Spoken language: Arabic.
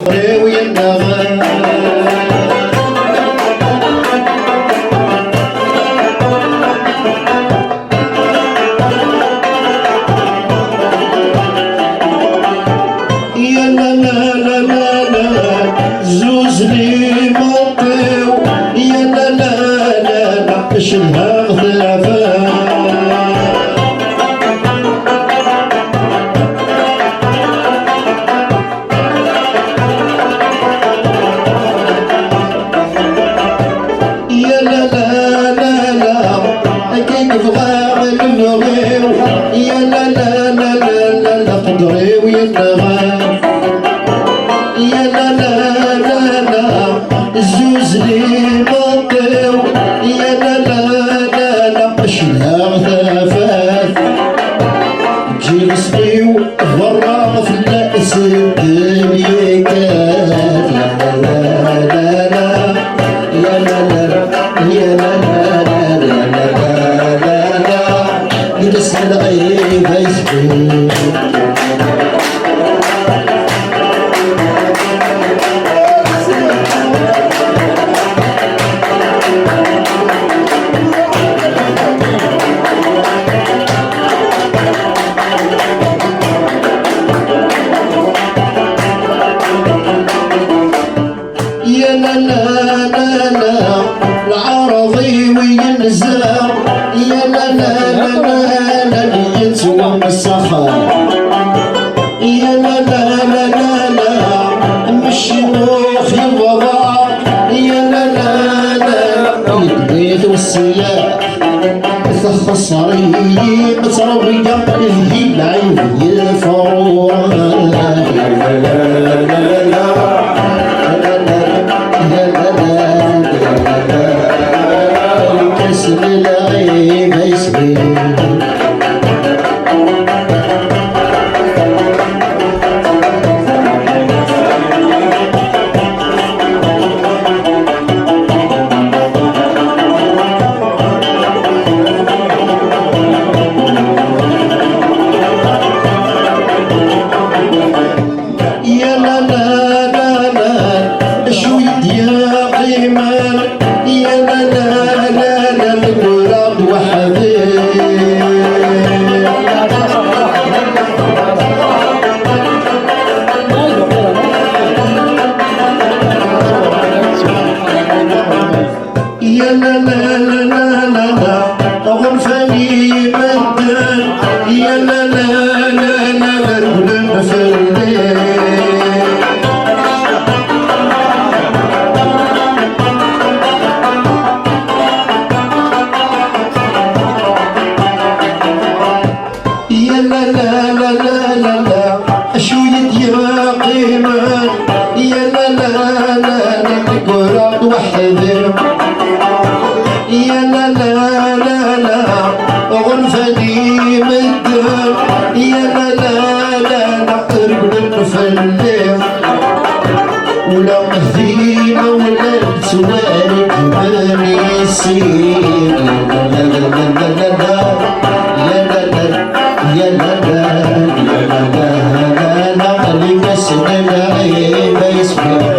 ويا النغم يا لا لا لا لا لا زوز لي مطيو يا لا لا لا لا شلها غثافة يا لا لا لا لا كي نبغى نبغيو يا لا لا لا لا لا قدري ويا النغم يا لا لا لا لا زوز لي مطيو يا لا لا لا لا شلها غثافات جلسني وغرا في الناس الدنيا كانت لا لا لا لا لا لا يا لا لا لا لا لا لا لا جلس الغيب يسبي يا لا لا لا لا العرضي وينزل يا لا لا لا لا لا يتوم السخاء يا لا لا لا لا لا مشيوخ الوضع يا لا لا لا البيت والسياح خسري متروية هي العين يفرور يا لا لا لا لا اسم الغيب اسمي يا لا لا لا لا شوية يا قيمان يا لا لا لا لا القراب وحدي يا لا لا لا لا لا لا غرفاني مدان يا لا لا لا لا لا القلب فردي يا لا لا لا لا لا لا شوية يا قيمان يا لا لا لا لا القراب وحدي يا لا لا لا لا غرفاني مدان يا لا لا لا لا قرب نفلي ولا مهدينا ولا سوالي بني السين لا لا لا لا لا يا لا لا يا لا لا يا لا لا لا لا اللي مسنا العيب يسمع